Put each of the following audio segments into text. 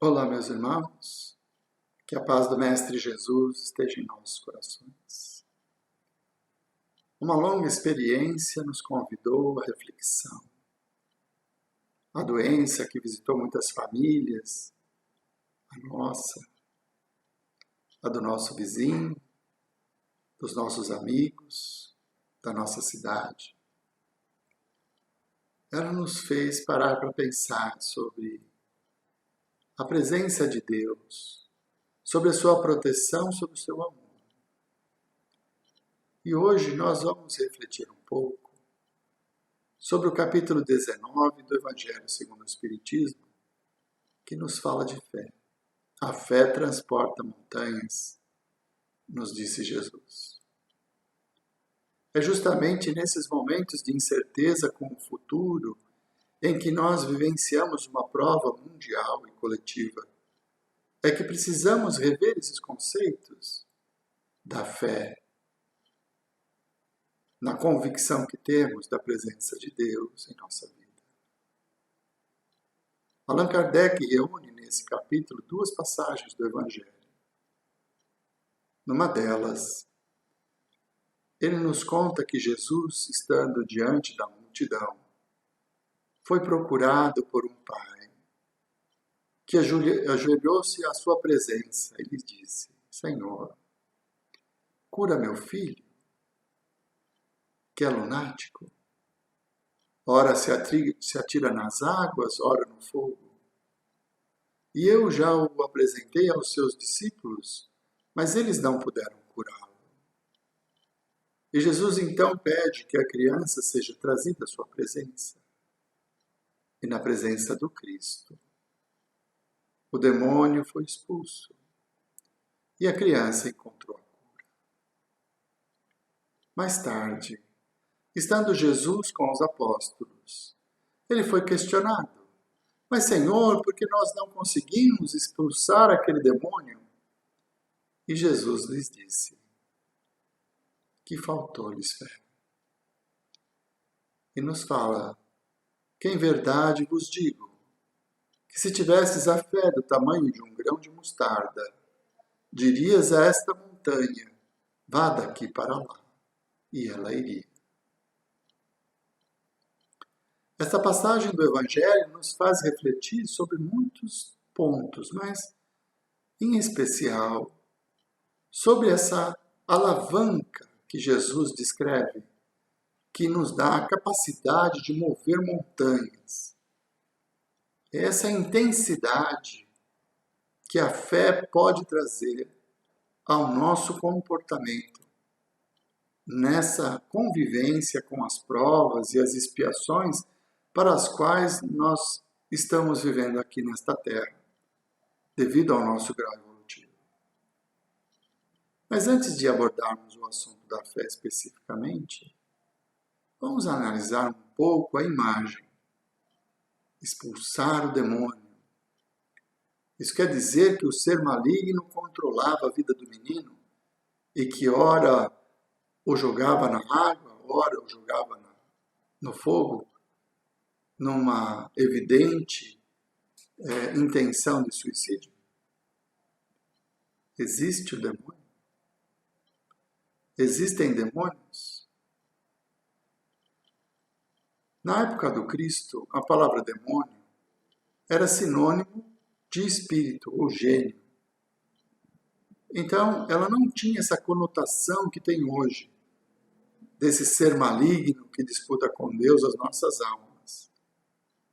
Olá, meus irmãos, que a paz do Mestre Jesus esteja em nossos corações. Uma longa experiência nos convidou à reflexão. A doença que visitou muitas famílias, a nossa, a do nosso vizinho, dos nossos amigos, da nossa cidade. Ela nos fez parar para pensar sobre a presença de Deus, sobre a sua proteção, sobre o seu amor. E hoje nós vamos refletir um pouco sobre o capítulo 19 do Evangelho segundo o Espiritismo, que nos fala de fé. A fé transporta montanhas, nos disse Jesus. É justamente nesses momentos de incerteza com o futuro, em que nós vivenciamos uma prova mundial e coletiva, é que precisamos rever esses conceitos da fé, na convicção que temos da presença de Deus em nossa vida. Allan Kardec reúne nesse capítulo duas passagens do Evangelho. Numa delas, ele nos conta que Jesus, estando diante da multidão, foi procurado por um pai, que ajoelhou-se à sua presença e lhe disse: Senhor, cura meu filho, que é lunático. Ora se atira nas águas, ora no fogo. E eu já o apresentei aos seus discípulos, mas eles não puderam curá-lo. E Jesus então pede que a criança seja trazida à sua presença. E na presença do Cristo, o demônio foi expulso. E a criança encontrou a cura. Mais tarde, estando Jesus com os apóstolos, ele foi questionado: Mas, Senhor, por que nós não conseguimos expulsar aquele demônio? E Jesus lhes disse que faltou-lhes fé. E nos fala que em verdade vos digo que se tivesses a fé do tamanho de um grão de mostarda, dirias a esta montanha: vá daqui para lá, e ela iria. Esta passagem do Evangelho nos faz refletir sobre muitos pontos, mas, em especial, sobre essa alavanca que Jesus descreve, que nos dá a capacidade de mover montanhas. Essa intensidade que a fé pode trazer ao nosso comportamento, nessa convivência com as provas e as expiações para as quais nós estamos vivendo aqui nesta terra, devido ao nosso grau evolutivo. Mas antes de abordarmos o assunto da fé especificamente, vamos analisar um pouco a imagem. Expulsar o demônio. Isso quer dizer que o ser maligno controlava a vida do menino e que ora o jogava na água, ora o jogava no fogo, numa evidente intenção de suicídio? Existe o demônio? Existem demônios? Na época do Cristo, a palavra demônio era sinônimo de espírito ou gênio. Então, ela não tinha essa conotação que tem hoje, desse ser maligno que disputa com Deus as nossas almas.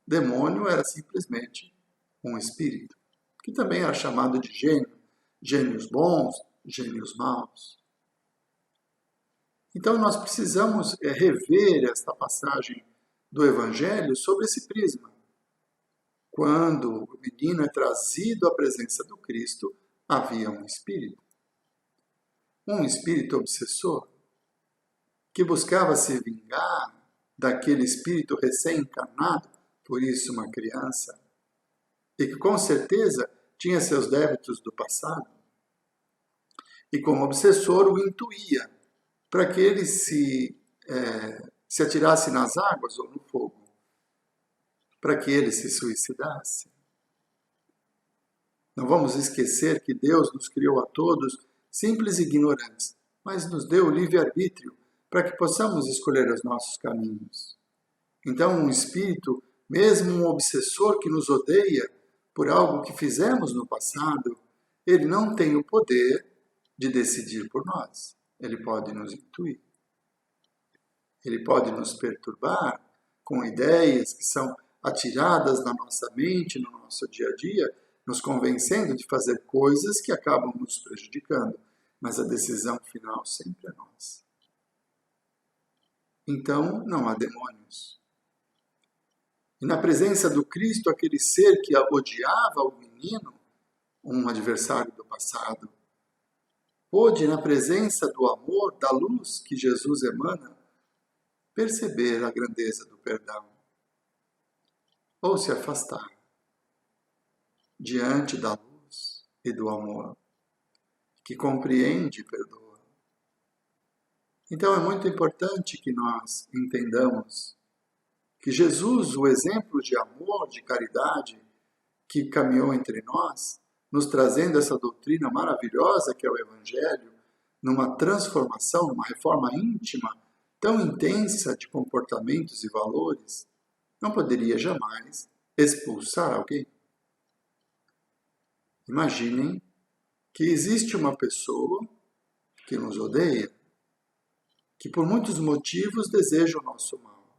Demônio era simplesmente um espírito, que também era chamado de gênio, gênios bons, gênios maus. Então, nós precisamos rever esta passagem do Evangelho sobre esse prisma. Quando o menino é trazido à presença do Cristo, havia um espírito obsessor, que buscava se vingar daquele espírito recém-encarnado, por isso uma criança, e que com certeza tinha seus débitos do passado, e como obsessor o intuía para que ele se atirasse nas águas ou no fogo, para que ele se suicidasse. Não vamos esquecer que Deus nos criou a todos simples e ignorantes, mas nos deu o livre-arbítrio para que possamos escolher os nossos caminhos. Então, um espírito, mesmo um obsessor que nos odeia por algo que fizemos no passado, ele não tem o poder de decidir por nós. Ele pode nos intuir. Ele pode nos perturbar com ideias que são atiradas na nossa mente, no nosso dia a dia, nos convencendo de fazer coisas que acabam nos prejudicando. Mas a decisão final sempre é nossa. Então, não há demônios. E na presença do Cristo, aquele ser que odiava o menino, um adversário do passado, pôde, na presença do amor, da luz que Jesus emana, perceber a grandeza do perdão, ou se afastar diante da luz e do amor, que compreende e perdoa. Então é muito importante que nós entendamos que Jesus, o exemplo de amor, de caridade, que caminhou entre nós, nos trazendo essa doutrina maravilhosa que é o Evangelho, numa transformação, numa reforma íntima, tão intensa de comportamentos e valores, não poderia jamais expulsar alguém. Imaginem que existe uma pessoa que nos odeia, que por muitos motivos deseja o nosso mal,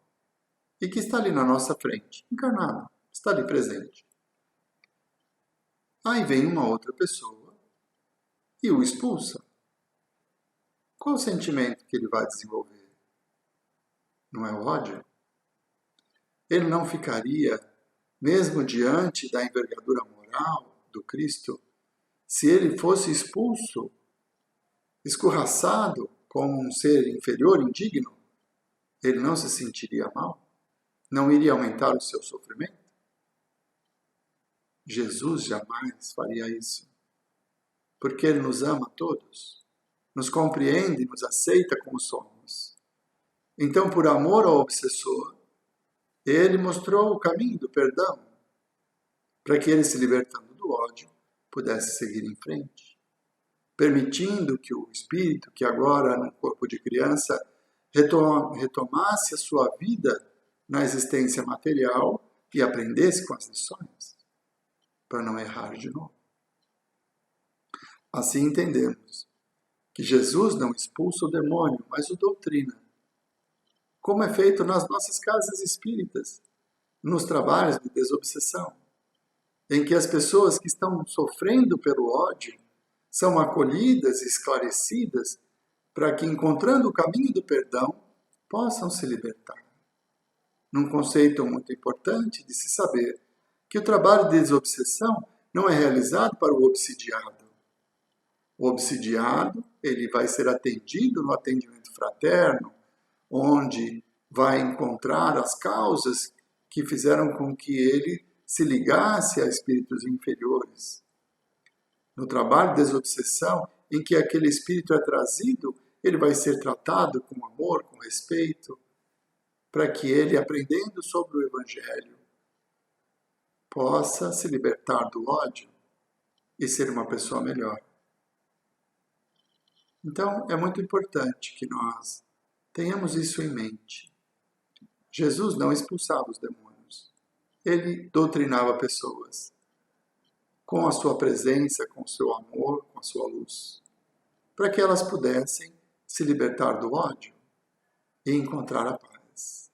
e que está ali na nossa frente, encarnado, está ali presente. Aí vem uma outra pessoa e o expulsa. Qual o sentimento que ele vai desenvolver? Não é o ódio? Ele não ficaria, mesmo diante da envergadura moral do Cristo, se ele fosse expulso, escorraçado como um ser inferior, indigno, ele não se sentiria mal? Não iria aumentar o seu sofrimento? Jesus jamais faria isso, porque Ele nos ama a todos, nos compreende e nos aceita como somos. Então, por amor ao obsessor, Ele mostrou o caminho do perdão, para que ele, se libertando do ódio, pudesse seguir em frente, permitindo que o espírito, que agora no corpo de criança, retomasse a sua vida na existência material e aprendesse com as lições, para não errar de novo. Assim entendemos que Jesus não expulsa o demônio, mas o doutrina, como é feito nas nossas casas espíritas, nos trabalhos de desobsessão, em que as pessoas que estão sofrendo pelo ódio são acolhidas e esclarecidas para que, encontrando o caminho do perdão, possam se libertar. Num conceito muito importante de se saber que o trabalho de desobsessão não é realizado para o obsidiado. O obsidiado, ele vai ser atendido no atendimento fraterno, onde vai encontrar as causas que fizeram com que ele se ligasse a espíritos inferiores. No trabalho de desobsessão, em que aquele espírito é trazido, ele vai ser tratado com amor, com respeito, para que ele, aprendendo sobre o Evangelho, possa se libertar do ódio e ser uma pessoa melhor. Então, é muito importante que nós tenhamos isso em mente. Jesus não expulsava os demônios. Ele doutrinava pessoas com a sua presença, com o seu amor, com a sua luz, para que elas pudessem se libertar do ódio e encontrar a paz.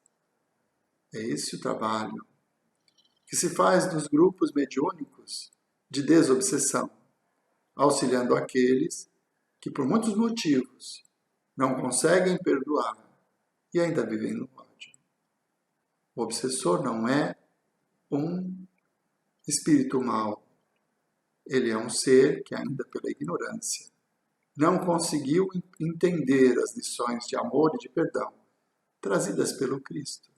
É esse o trabalho que se faz nos grupos mediúnicos de desobsessão, auxiliando aqueles que por muitos motivos não conseguem perdoar e ainda vivem no ódio. O obsessor não é um espírito mau. Ele é um ser que, ainda pela ignorância, não conseguiu entender as lições de amor e de perdão trazidas pelo Cristo.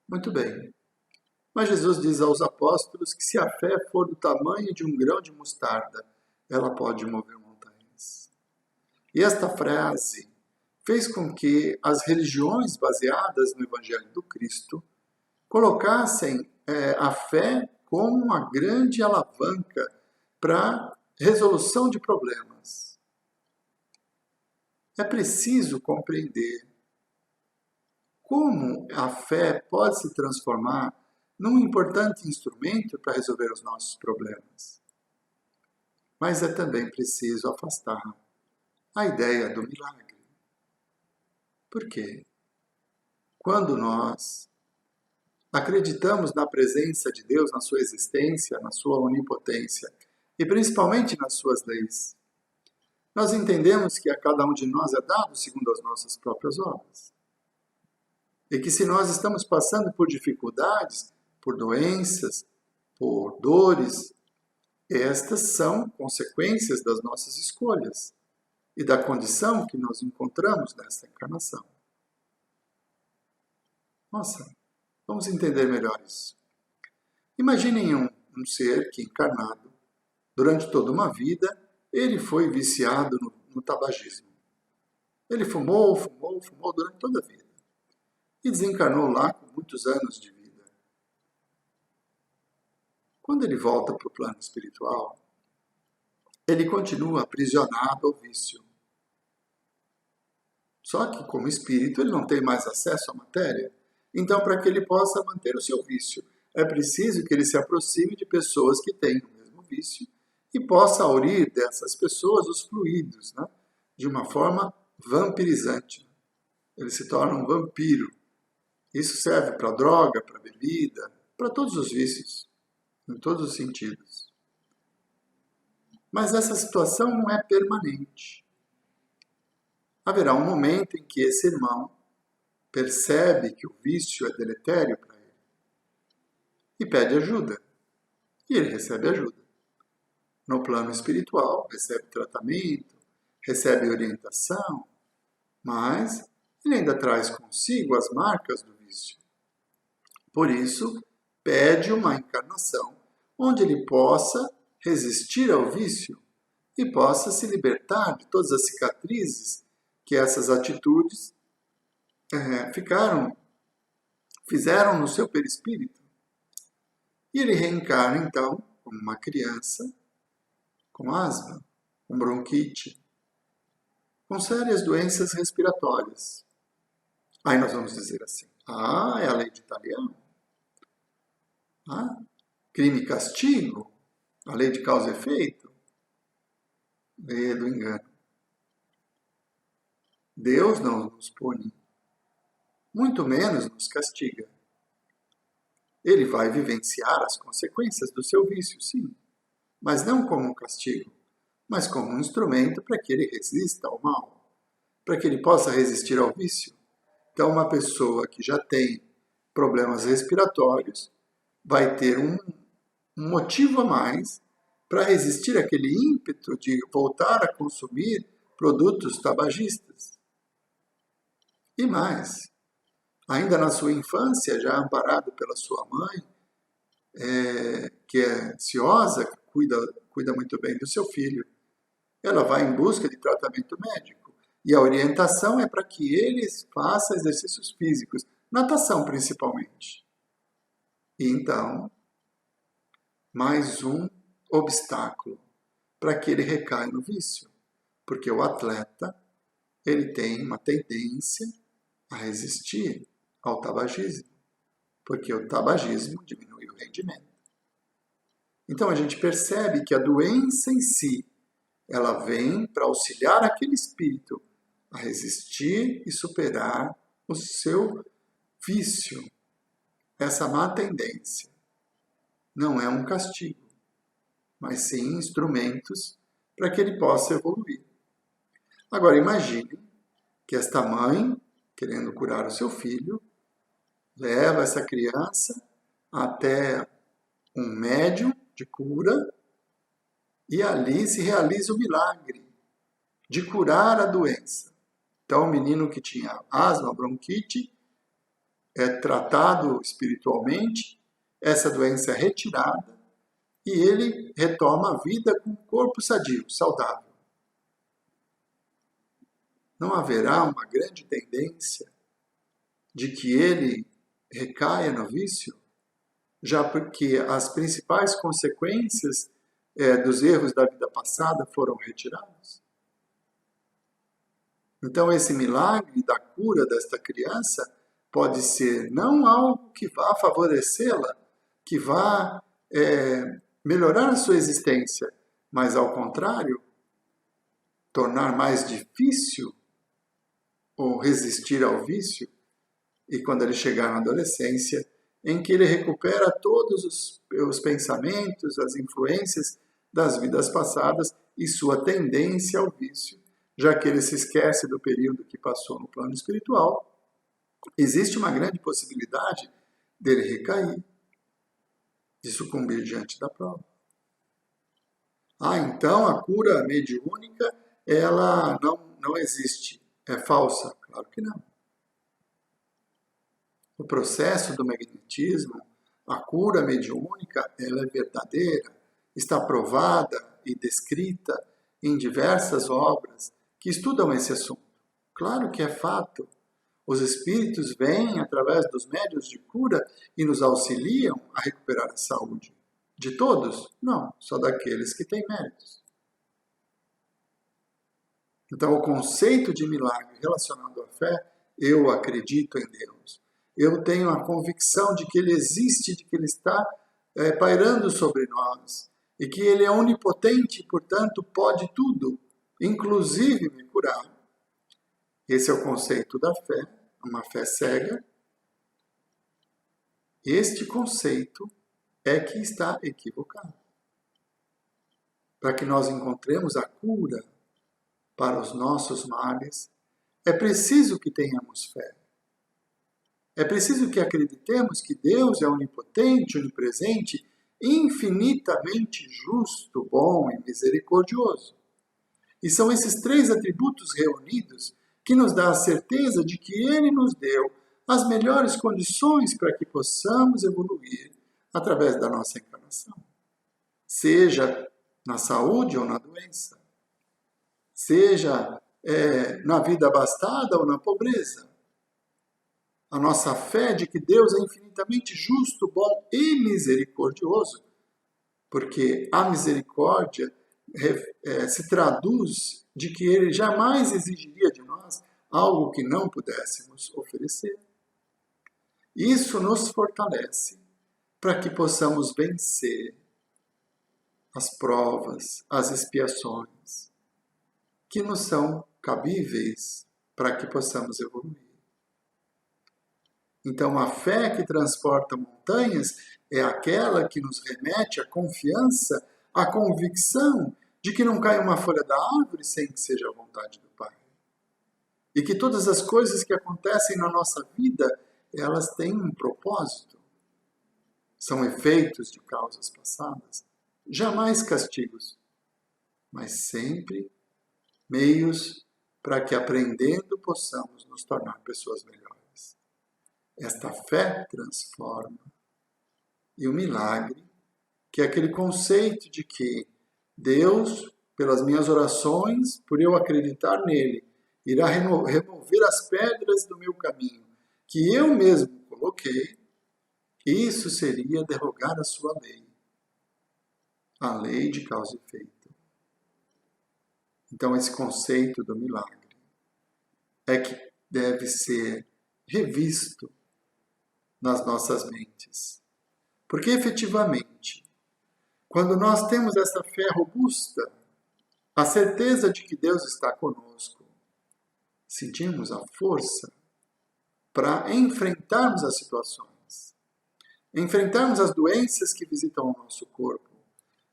Muito bem. Mas Jesus diz aos apóstolos que se a fé for do tamanho de um grão de mostarda, ela pode mover montanhas. E esta frase fez com que as religiões baseadas no Evangelho do Cristo colocassem a fé como uma grande alavanca para resolução de problemas. É preciso compreender como a fé pode se transformar num importante instrumento para resolver os nossos problemas. Mas é também preciso afastar a ideia do milagre. Por quê? Quando nós acreditamos na presença de Deus, na sua existência, na sua onipotência e principalmente nas suas leis, nós entendemos que a cada um de nós é dado segundo as nossas próprias obras. E que se nós estamos passando por dificuldades, por doenças, por dores, estas são consequências das nossas escolhas e da condição que nós encontramos nesta encarnação. Nossa, vamos entender melhor isso. Imaginem um ser que encarnado, durante toda uma vida, ele foi viciado no tabagismo. Ele fumou durante toda a vida. E desencarnou lá com muitos anos de vida. Quando ele volta para o plano espiritual, ele continua aprisionado ao vício. Só que, como espírito, ele não tem mais acesso à matéria. Então, para que ele possa manter o seu vício, é preciso que ele se aproxime de pessoas que têm o mesmo vício e possa aurir dessas pessoas os fluidos, né? De uma forma vampirizante. Ele se torna um vampiro. Isso serve para droga, para bebida, para todos os vícios, em todos os sentidos. Mas essa situação não é permanente. Haverá um momento em que esse irmão percebe que o vício é deletério para ele e pede ajuda. E ele recebe ajuda. No plano espiritual, recebe tratamento, recebe orientação, mas ele ainda traz consigo as marcas do vício. Por isso, pede uma encarnação onde ele possa resistir ao vício e possa se libertar de todas as cicatrizes que essas atitudes fizeram no seu perispírito. E ele reencarna, então, como uma criança com asma, com bronquite, com sérias doenças respiratórias. Aí nós vamos dizer assim, é a lei de Italiano. Crime e castigo, a lei de causa e efeito, lei do engano. Deus não nos pune, muito menos nos castiga. Ele vai vivenciar as consequências do seu vício, sim, mas não como um castigo, mas como um instrumento para que ele resista ao mal, para que ele possa resistir ao vício. Então, uma pessoa que já tem problemas respiratórios vai ter um motivo a mais para resistir àquele ímpeto de voltar a consumir produtos tabagistas. E mais, ainda na sua infância, já amparado pela sua mãe, que é ciosa, que cuida muito bem do seu filho, ela vai em busca de tratamento médico. E a orientação é para que eles façam exercícios físicos, natação principalmente. E então, mais um obstáculo para que ele recaia no vício. Porque o atleta, ele tem uma tendência a resistir ao tabagismo. Porque o tabagismo diminui o rendimento. Então a gente percebe que a doença em si, ela vem para auxiliar aquele espírito a resistir e superar o seu vício, essa má tendência. Não é um castigo, mas sim instrumentos para que ele possa evoluir. Agora imagine que esta mãe, querendo curar o seu filho, leva essa criança até um médium de cura e ali se realiza o milagre de curar a doença. Então, o menino que tinha asma, bronquite, é tratado espiritualmente, essa doença é retirada e ele retoma a vida com um corpo sadio, saudável. Não haverá uma grande tendência de que ele recaia no vício? já porque as principais consequências dos erros da vida passada foram retirados. Então, esse milagre da cura desta criança pode ser não algo que vá favorecê-la, que vá melhorar a sua existência, mas, ao contrário, tornar mais difícil ou resistir ao vício, e quando ele chegar na adolescência, em que ele recupera todos os pensamentos, as influências das vidas passadas e sua tendência ao vício, já que ele se esquece do período que passou no plano espiritual, existe uma grande possibilidade dele recair, de sucumbir diante da prova. Então a cura mediúnica, ela não existe, é falsa? Claro que não. O processo do magnetismo, a cura mediúnica, ela é verdadeira, está provada e descrita em diversas obras que estudam esse assunto. Claro que é fato. Os espíritos vêm através dos médiuns de cura e nos auxiliam a recuperar a saúde. De todos? Não, só daqueles que têm méritos. Então, o conceito de milagre relacionado à fé, eu acredito em Deus. Eu tenho a convicção de que Ele existe, de que Ele está pairando sobre nós, e que Ele é onipotente, portanto, pode tudo, inclusive me curar. Esse é o conceito da fé, uma fé cega. Este conceito é que está equivocado. Para que nós encontremos a cura para os nossos males, é preciso que tenhamos fé. É preciso que acreditemos que Deus é onipotente, onipresente, infinitamente justo, bom e misericordioso. E são esses três atributos reunidos que nos dá a certeza de que Ele nos deu as melhores condições para que possamos evoluir através da nossa encarnação. Seja na saúde ou na doença. Seja na vida abastada ou na pobreza. A nossa fé de que Deus é infinitamente justo, bom e misericordioso, porque a misericórdia se traduz de que Ele jamais exigiria de nós algo que não pudéssemos oferecer. Isso nos fortalece para que possamos vencer as provas, as expiações, que nos são cabíveis para que possamos evoluir. Então, a fé que transporta montanhas é aquela que nos remete à confiança, à convicção de que não cai uma folha da árvore sem que seja a vontade do Pai. E que todas as coisas que acontecem na nossa vida, elas têm um propósito. São efeitos de causas passadas. Jamais castigos, mas sempre meios para que, aprendendo, possamos nos tornar pessoas melhores. Esta fé transforma. E o milagre, que é aquele conceito de que Deus, pelas minhas orações, por eu acreditar nele, irá remover as pedras do meu caminho, que eu mesmo coloquei, isso seria derrogar a sua lei. A lei de causa e efeito. Então, esse conceito do milagre é que deve ser revisto nas nossas mentes. Porque, efetivamente, quando nós temos essa fé robusta, a certeza de que Deus está conosco, sentimos a força para enfrentarmos as situações, enfrentarmos as doenças que visitam o nosso corpo,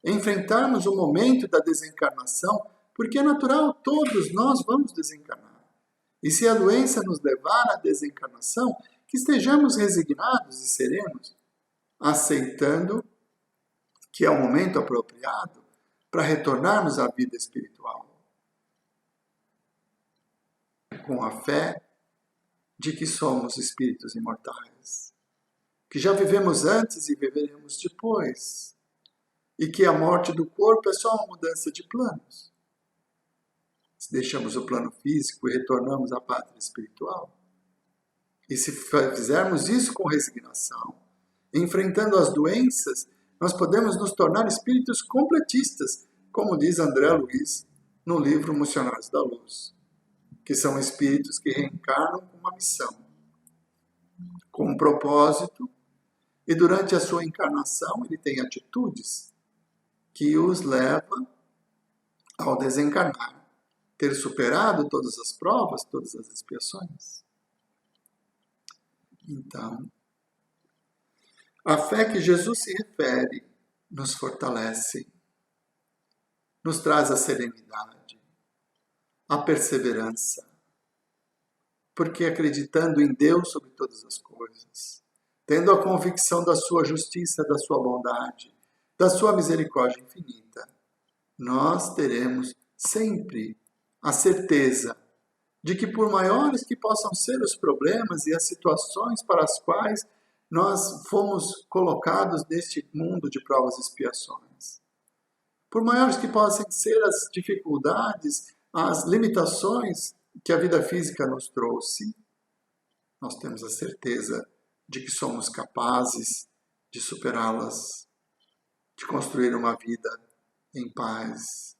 enfrentarmos o momento da desencarnação, porque é natural, todos nós vamos desencarnar. E se a doença nos levar à desencarnação, que estejamos resignados e serenos, aceitando que é o momento apropriado para retornarmos à vida espiritual. Com a fé de que somos espíritos imortais, que já vivemos antes e viveremos depois, e que a morte do corpo é só uma mudança de planos. Se deixamos o plano físico e retornamos à pátria espiritual, e se fizermos isso com resignação, enfrentando as doenças, nós podemos nos tornar espíritos completistas, como diz André Luiz no livro Missionários da Luz, que são espíritos que reencarnam com uma missão, com um propósito, e durante a sua encarnação ele tem atitudes que os levam ao desencarnar, ter superado todas as provas, todas as expiações. Então, a fé que Jesus se refere nos fortalece, nos traz a serenidade, a perseverança, porque acreditando em Deus sobre todas as coisas, tendo a convicção da sua justiça, da sua bondade, da sua misericórdia infinita, nós teremos sempre a certeza de que, por maiores que possam ser os problemas e as situações para as quais nós fomos colocados neste mundo de provas e expiações, por maiores que possam ser as dificuldades, as limitações que a vida física nos trouxe, nós temos a certeza de que somos capazes de superá-las, de construir uma vida em paz,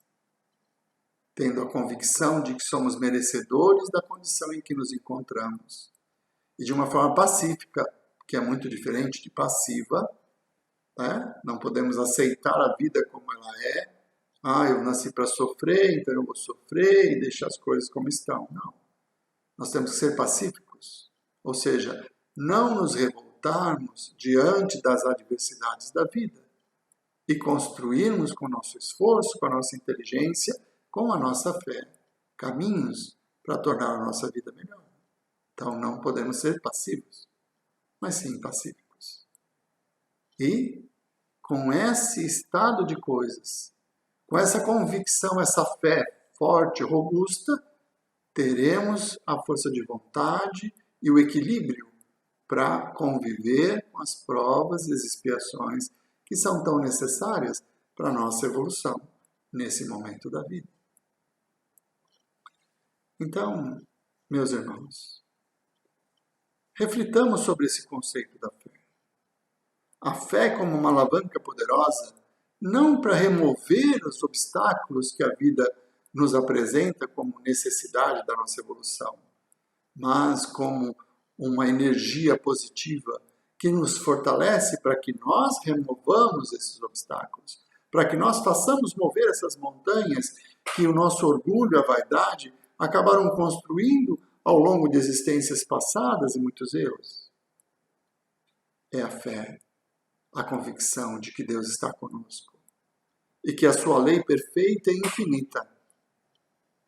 tendo a convicção de que somos merecedores da condição em que nos encontramos, e de uma forma pacífica, que é muito diferente de passiva, né? Não podemos aceitar a vida como ela é. Eu nasci para sofrer, então eu vou sofrer e deixar as coisas como estão. Não. Nós temos que ser pacíficos, ou seja, não nos revoltarmos diante das adversidades da vida e construirmos com o nosso esforço, com a nossa inteligência, com a nossa fé, caminhos para tornar a nossa vida melhor. Então não podemos ser passivos, mas sim pacíficos. E com esse estado de coisas, com essa convicção, essa fé forte, robusta, teremos a força de vontade e o equilíbrio para conviver com as provas e as expiações que são tão necessárias para a nossa evolução nesse momento da vida. Então, meus irmãos, reflitamos sobre esse conceito da fé. A fé como uma alavanca poderosa, não para remover os obstáculos que a vida nos apresenta como necessidade da nossa evolução, mas como uma energia positiva que nos fortalece para que nós removamos esses obstáculos, para que nós façamos mover essas montanhas que o nosso orgulho, a vaidade, acabaram construindo ao longo de existências passadas e muitos erros. É a fé, a convicção de que Deus está conosco e que a sua lei perfeita e infinita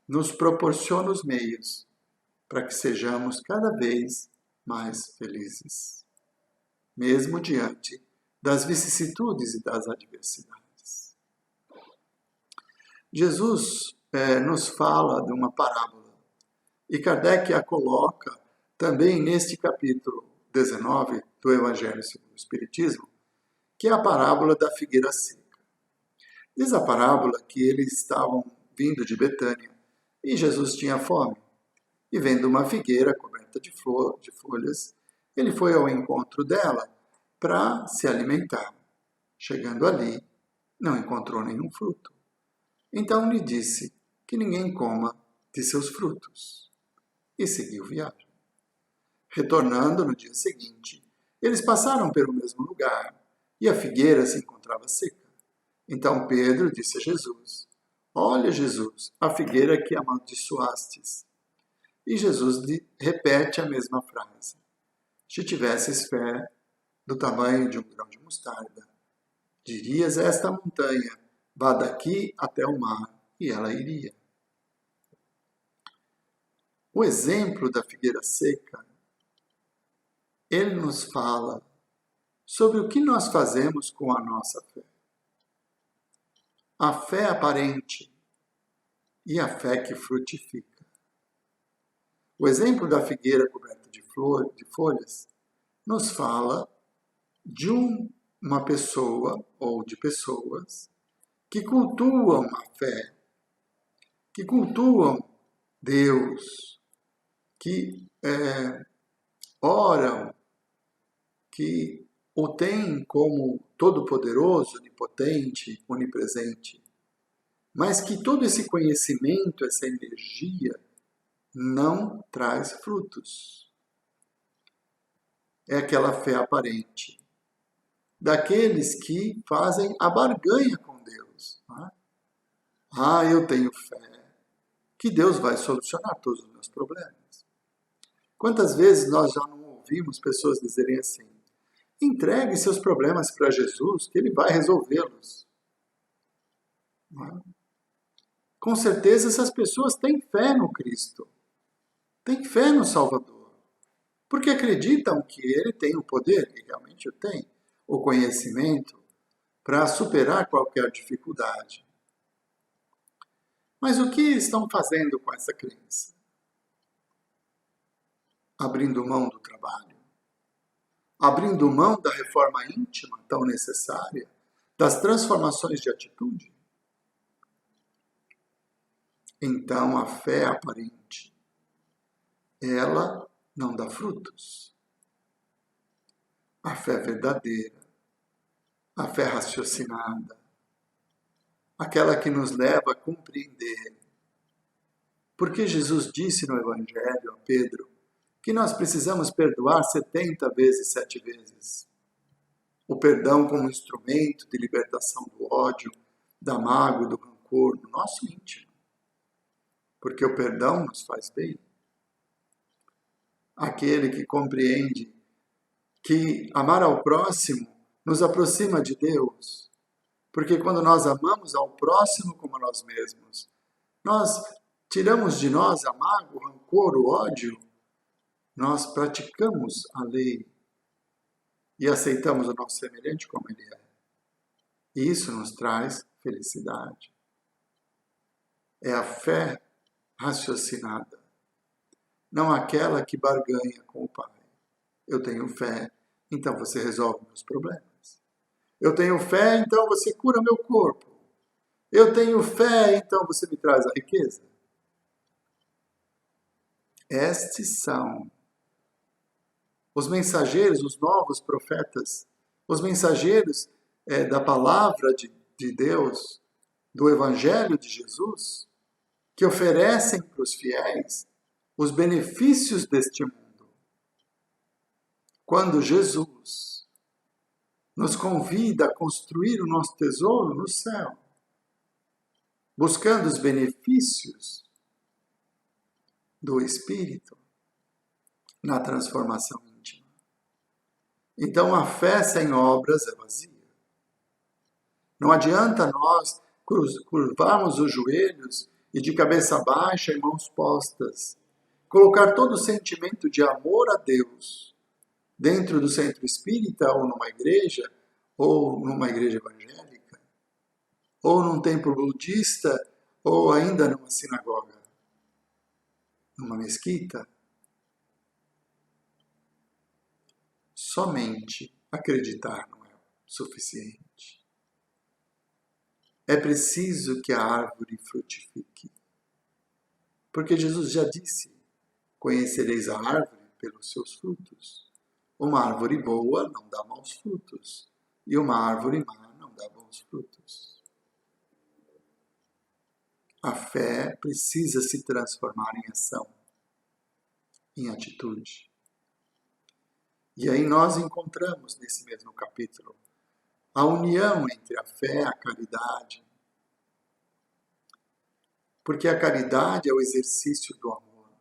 nos proporciona os meios para que sejamos cada vez mais felizes, mesmo diante das vicissitudes e das adversidades. Jesus nos fala de uma parábola, e Kardec a coloca também neste capítulo 19 do Evangelho segundo o Espiritismo, que é a parábola da figueira seca. Diz a parábola que eles estavam vindo de Betânia e Jesus tinha fome. E vendo uma figueira coberta de folhas, ele foi ao encontro dela para se alimentar. Chegando ali, não encontrou nenhum fruto. Então lhe disse que ninguém coma de seus frutos. E seguiu viagem. Retornando no dia seguinte, eles passaram pelo mesmo lugar e a figueira se encontrava seca. Então Pedro disse a Jesus: Olha, Jesus, a figueira que amaldiçoastes. E Jesus repete a mesma frase. Se tivesses fé do tamanho de um grão de mostarda, dirias a esta montanha, vá daqui até o mar, e ela iria. O exemplo da figueira seca, ele nos fala sobre o que nós fazemos com a nossa fé. A fé aparente e a fé que frutifica. O exemplo da figueira coberta de folhas nos fala de uma pessoa ou de pessoas que cultuam a fé, que cultuam Deus, que oram, que o tem como todo-poderoso, onipotente, onipresente, mas que todo esse conhecimento, essa energia, não traz frutos. É aquela fé aparente, daqueles que fazem a barganha com Deus. Não é? Eu tenho fé que Deus vai solucionar todos os meus problemas. Quantas vezes nós já não ouvimos pessoas dizerem assim: entregue seus problemas para Jesus, que Ele vai resolvê-los. Com certeza essas pessoas têm fé no Cristo, têm fé no Salvador, porque acreditam que Ele tem o poder, e realmente o tem, o conhecimento para superar qualquer dificuldade. Mas o que estão fazendo com essa crença? Abrindo mão do trabalho? Abrindo mão da reforma íntima tão necessária? Das transformações de atitude? Então a fé aparente, ela não dá frutos. A fé verdadeira, a fé raciocinada, aquela que nos leva a compreender. Porque Jesus disse no Evangelho a Pedro que nós precisamos perdoar 70 vezes, 7 vezes. O perdão como instrumento de libertação do ódio, da mágoa, do rancor, do nosso íntimo. Porque o perdão nos faz bem. Aquele que compreende que amar ao próximo nos aproxima de Deus. Porque quando nós amamos ao próximo como a nós mesmos, nós tiramos de nós a mágoa, o rancor, o ódio, nós praticamos a lei e aceitamos o nosso semelhante como ele é. E isso nos traz felicidade. É a fé raciocinada, não aquela que barganha com o Pai. Eu tenho fé, então você resolve meus problemas. Eu tenho fé, então você cura meu corpo. Eu tenho fé, então você me traz a riqueza. Estes são os mensageiros, os novos profetas, os mensageiros da palavra de Deus, do Evangelho de Jesus, que oferecem para os fiéis os benefícios deste mundo. Quando Jesus nos convida a construir o nosso tesouro no céu, buscando os benefícios do Espírito na transformação íntima. Então a fé sem obras é vazia. Não adianta nós curvarmos os joelhos e de cabeça baixa e mãos postas, colocar todo o sentimento de amor a Deus dentro do centro espírita ou numa igreja evangélica, ou num templo budista, ou ainda numa sinagoga, numa mesquita. Somente acreditar não é suficiente. É preciso que a árvore frutifique. Porque Jesus já disse: conhecereis a árvore pelos seus frutos. Uma árvore boa não dá maus frutos, e uma árvore má não dá bons frutos. A fé precisa se transformar em ação, em atitude. E aí nós encontramos nesse mesmo capítulo a união entre a fé e a caridade. Porque a caridade é o exercício do amor.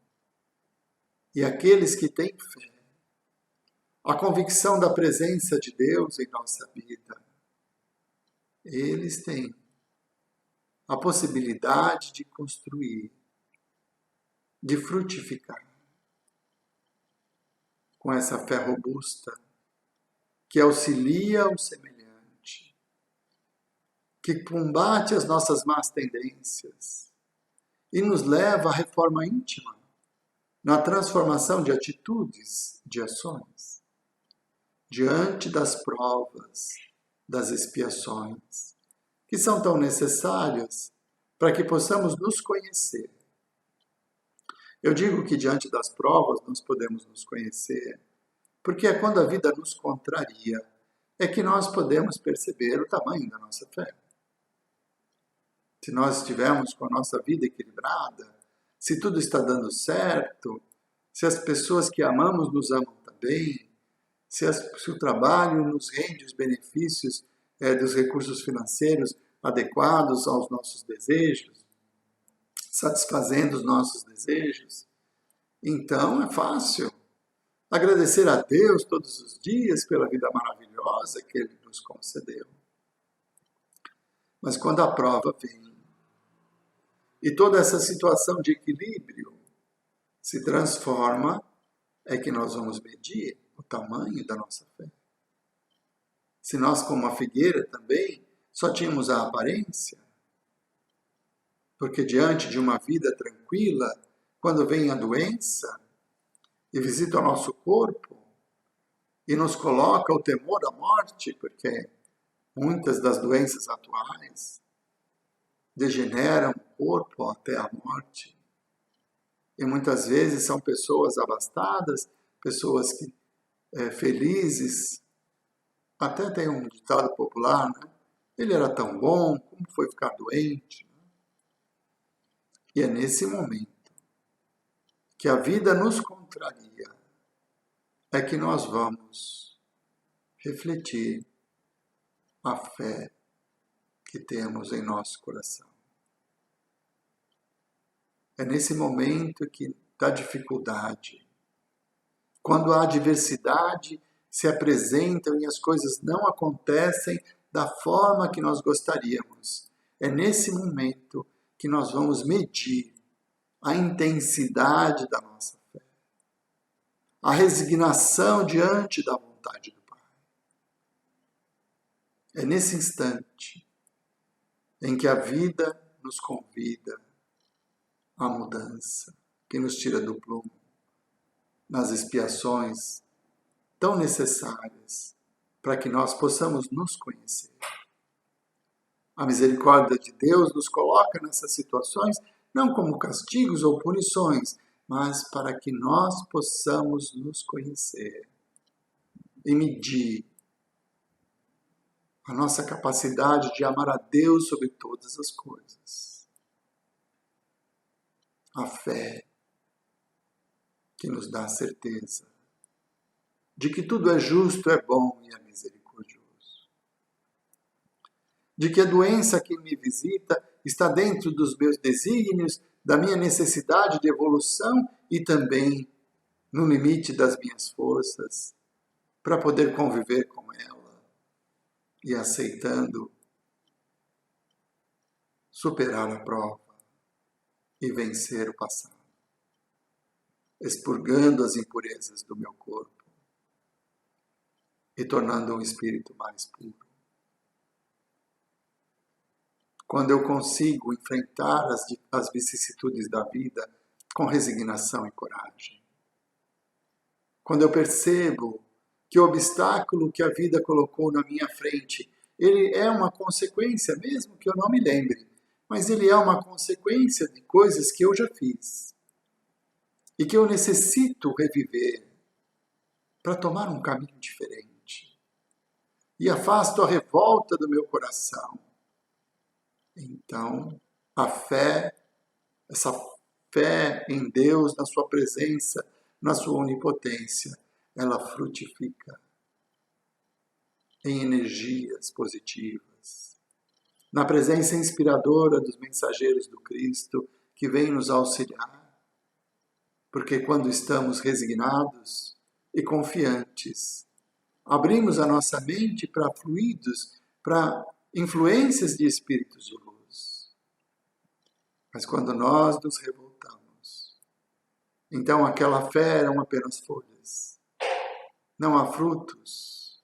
E aqueles que têm fé, a convicção da presença de Deus em nossa vida, eles têm a possibilidade de construir, de frutificar com essa fé robusta, que auxilia o semelhante, que combate as nossas más tendências e nos leva à reforma íntima, na transformação de atitudes, de ações, diante das provas, das expiações, que são tão necessárias para que possamos nos conhecer. Eu digo que diante das provas nós podemos nos conhecer, porque é quando a vida nos contraria, é que nós podemos perceber o tamanho da nossa fé. Se nós estivermos com a nossa vida equilibrada, se tudo está dando certo, se as pessoas que amamos nos amam também, se o trabalho nos rende os benefícios dos recursos financeiros adequados aos nossos desejos, satisfazendo os nossos desejos, então é fácil agradecer a Deus todos os dias pela vida maravilhosa que Ele nos concedeu. Mas quando a prova vem, e toda essa situação de equilíbrio se transforma, é que nós vamos medir o tamanho da nossa fé. Se nós, como a figueira também, só tínhamos a aparência, porque diante de uma vida tranquila, quando vem a doença e visita o nosso corpo e nos coloca o temor à morte, porque muitas das doenças atuais degeneram o corpo até a morte. E muitas vezes são pessoas abastadas, pessoas que, felizes. Até tem um ditado popular, né? Ele era tão bom, como foi ficar doente? E é nesse momento que a vida nos contraria, é que nós vamos refletir a fé que temos em nosso coração. É nesse momento que da dificuldade, quando a adversidade se apresentam e as coisas não acontecem da forma que nós gostaríamos, é nesse momento que nós vamos medir a intensidade da nossa fé, a resignação diante da vontade do Pai. É nesse instante em que a vida nos convida à mudança, que nos tira do prumo, nas expiações tão necessárias para que nós possamos nos conhecer. A misericórdia de Deus nos coloca nessas situações não como castigos ou punições, mas para que nós possamos nos conhecer e medir a nossa capacidade de amar a Deus sobre todas as coisas. A fé que nos dá a certeza de que tudo é justo, é bom e é misericordioso. De que a doença que me visita está dentro dos meus desígnios, da minha necessidade de evolução e também no limite das minhas forças, para poder conviver com ela e aceitando superar a prova e vencer o passado, expurgando as impurezas do meu corpo e tornando um espírito mais puro. Quando eu consigo enfrentar as vicissitudes da vida com resignação e coragem. Quando eu percebo que o obstáculo que a vida colocou na minha frente, ele é uma consequência, mesmo que eu não me lembre, mas ele é uma consequência de coisas que eu já fiz e que eu necessito reviver para tomar um caminho diferente. E afasto a revolta do meu coração. Então, a fé, essa fé em Deus, na sua presença, na sua onipotência, ela frutifica em energias positivas, na presença inspiradora dos mensageiros do Cristo que vêm nos auxiliar, porque quando estamos resignados e confiantes, abrimos a nossa mente para fluidos, para influências de espíritos de luz. Mas quando nós nos revoltamos, então aquela fé eram apenas folhas, não há frutos.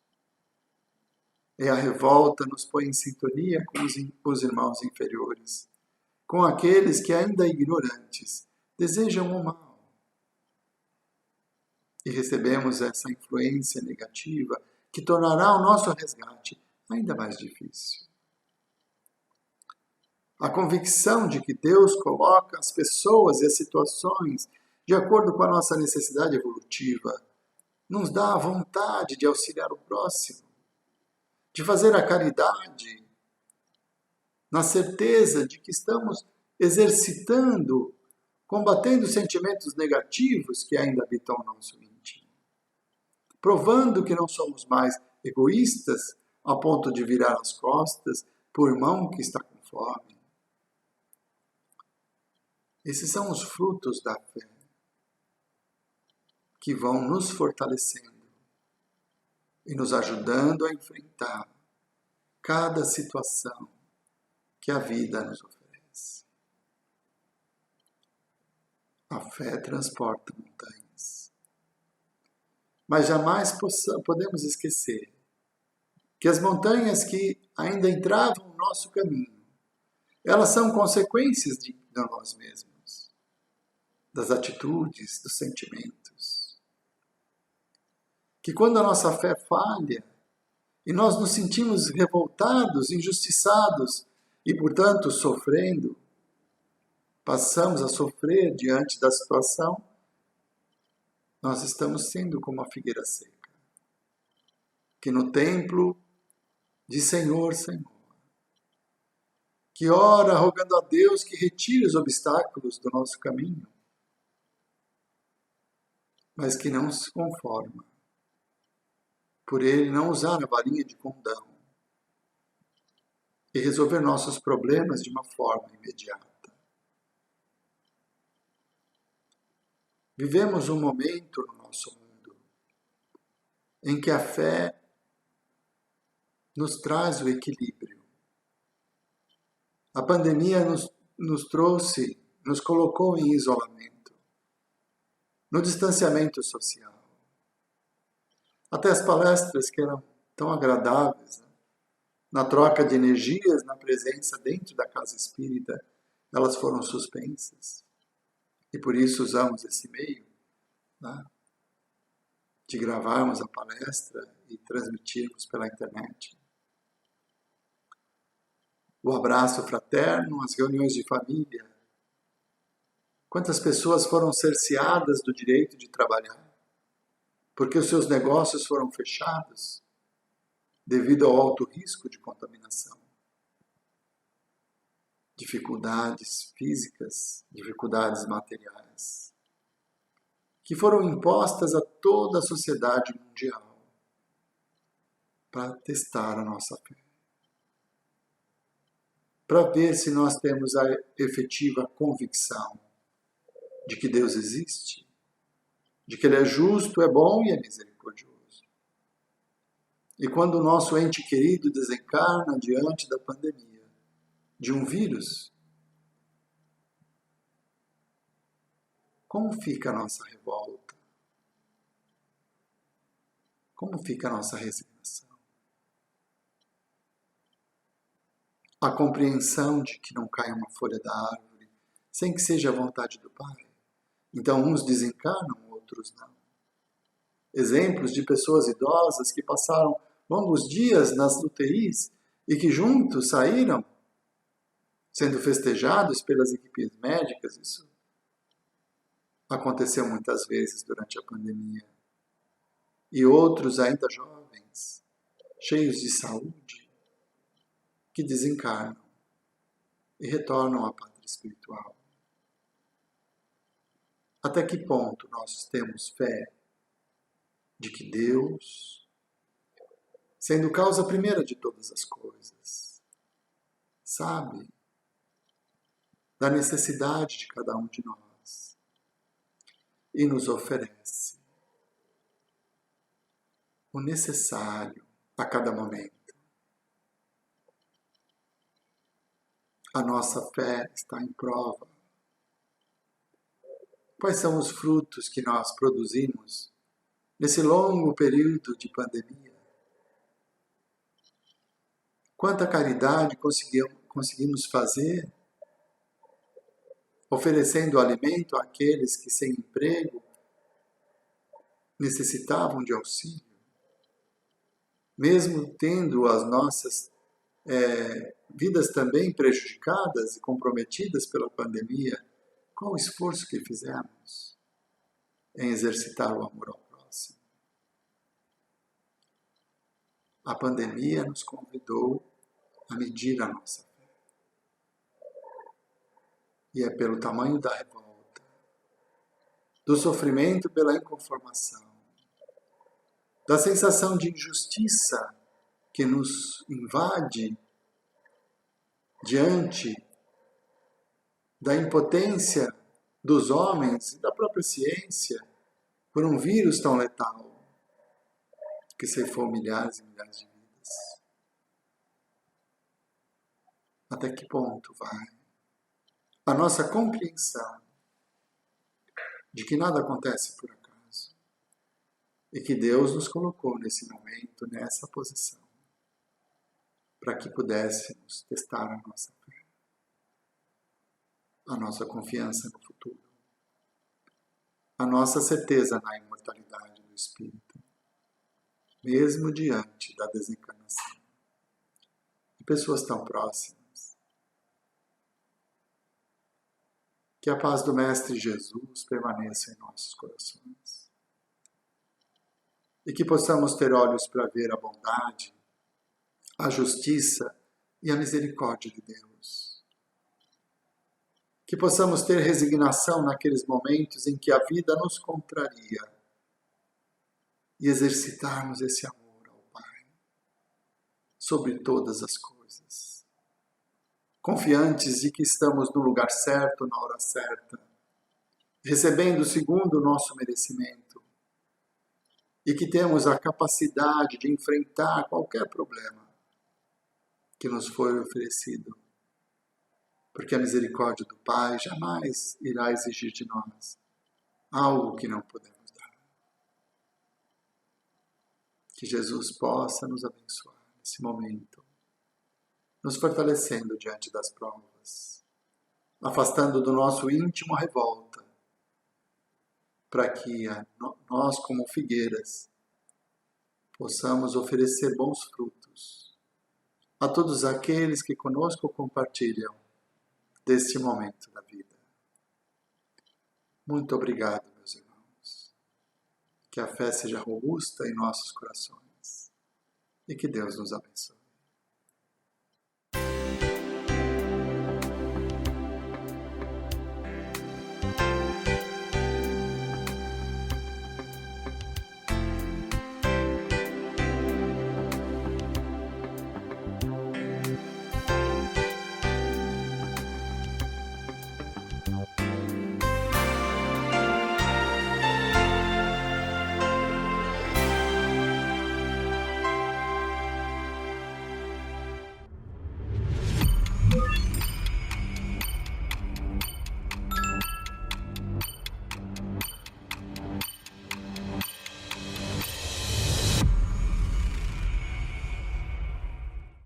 E a revolta nos põe em sintonia com os irmãos inferiores, com aqueles que ainda ignorantes desejam o mal. E recebemos essa influência negativa que tornará o nosso resgate ainda mais difícil. A convicção de que Deus coloca as pessoas e as situações de acordo com a nossa necessidade evolutiva nos dá a vontade de auxiliar o próximo, de fazer a caridade, na certeza de que estamos exercitando, combatendo os sentimentos negativos que ainda habitam o nosso íntimo, provando que não somos mais egoístas a ponto de virar as costas por irmão que está com fome. Esses são os frutos da fé que vão nos fortalecendo e nos ajudando a enfrentar cada situação que a vida nos oferece. A fé transporta montanhas. Mas jamais podemos esquecer que as montanhas que ainda entravam no nosso caminho, elas são consequências de nós mesmos, das atitudes, dos sentimentos. Que quando a nossa fé falha e nós nos sentimos revoltados, injustiçados e, portanto, sofrendo, passamos a sofrer diante da situação, nós estamos sendo como a figueira seca, que no templo diz Senhor, Senhor, que ora rogando a Deus que retire os obstáculos do nosso caminho, mas que não se conforma por ele não usar a varinha de condão e resolver nossos problemas de uma forma imediata. Vivemos um momento no nosso mundo em que a fé nos traz o equilíbrio. A pandemia nos trouxe, nos colocou em isolamento, no distanciamento social. Até as palestras que eram tão agradáveis, né? Na troca de energias, na presença dentro da casa espírita, elas foram suspensas. E por isso usamos esse meio, né, de gravarmos a palestra e transmitirmos pela internet. O abraço fraterno, as reuniões de família. Quantas pessoas foram cerceadas do direito de trabalhar porque os seus negócios foram fechados devido ao alto risco de contaminação. Dificuldades físicas, dificuldades materiais, que foram impostas a toda a sociedade mundial para testar a nossa fé. Para ver se nós temos a efetiva convicção de que Deus existe, de que Ele é justo, é bom e é misericordioso. E quando o nosso ente querido desencarna diante da pandemia, de um vírus, como fica a nossa revolta? Como fica a nossa resignação? A compreensão de que não cai uma folha da árvore sem que seja a vontade do Pai. Então, uns desencarnam, outros não. Exemplos de pessoas idosas que passaram longos dias nas UTIs e que juntos saíram, sendo festejados pelas equipes médicas. Isso aconteceu muitas vezes durante a pandemia. E outros ainda jovens, cheios de saúde, que desencarnam e retornam à pátria espiritual. Até que ponto nós temos fé de que Deus, sendo causa primeira de todas as coisas, sabe da necessidade de cada um de nós e nos oferece o necessário a cada momento. A nossa fé está em prova. Quais são os frutos que nós produzimos nesse longo período de pandemia? Quanta caridade conseguimos fazer, oferecendo alimento àqueles que, sem emprego, necessitavam de auxílio, mesmo tendo as nossas vidas também prejudicadas e comprometidas pela pandemia. Qual o esforço que fizemos em exercitar o amor ao próximo? A pandemia nos convidou a medir a nossa fé. E é pelo tamanho da revolta, do sofrimento pela inconformação, da sensação de injustiça que nos invade diante da impotência dos homens e da própria ciência por um vírus tão letal que ceifou milhares e milhares de vidas. Até que ponto vai a nossa compreensão de que nada acontece por acaso e que Deus nos colocou nesse momento, nessa posição, para que pudéssemos testar a nossa fé, a nossa confiança no futuro, a nossa certeza na imortalidade do Espírito, mesmo diante da desencarnação de pessoas tão próximas. Que a paz do Mestre Jesus permaneça em nossos corações e que possamos ter olhos para ver a bondade, a justiça e a misericórdia de Deus. Que possamos ter resignação naqueles momentos em que a vida nos contraria e exercitarmos esse amor ao Pai sobre todas as coisas. Confiantes de que estamos no lugar certo, na hora certa, recebendo segundo o nosso merecimento e que temos a capacidade de enfrentar qualquer problema que nos for oferecido, porque a misericórdia do Pai jamais irá exigir de nós algo que não podemos dar. Que Jesus possa nos abençoar nesse momento, nos fortalecendo diante das provas, afastando do nosso íntimo a revolta, para que nós, como figueiras, possamos oferecer bons frutos a todos aqueles que conosco compartilham deste momento da vida. Muito obrigado, meus irmãos. Que a fé seja robusta em nossos corações e que Deus nos abençoe.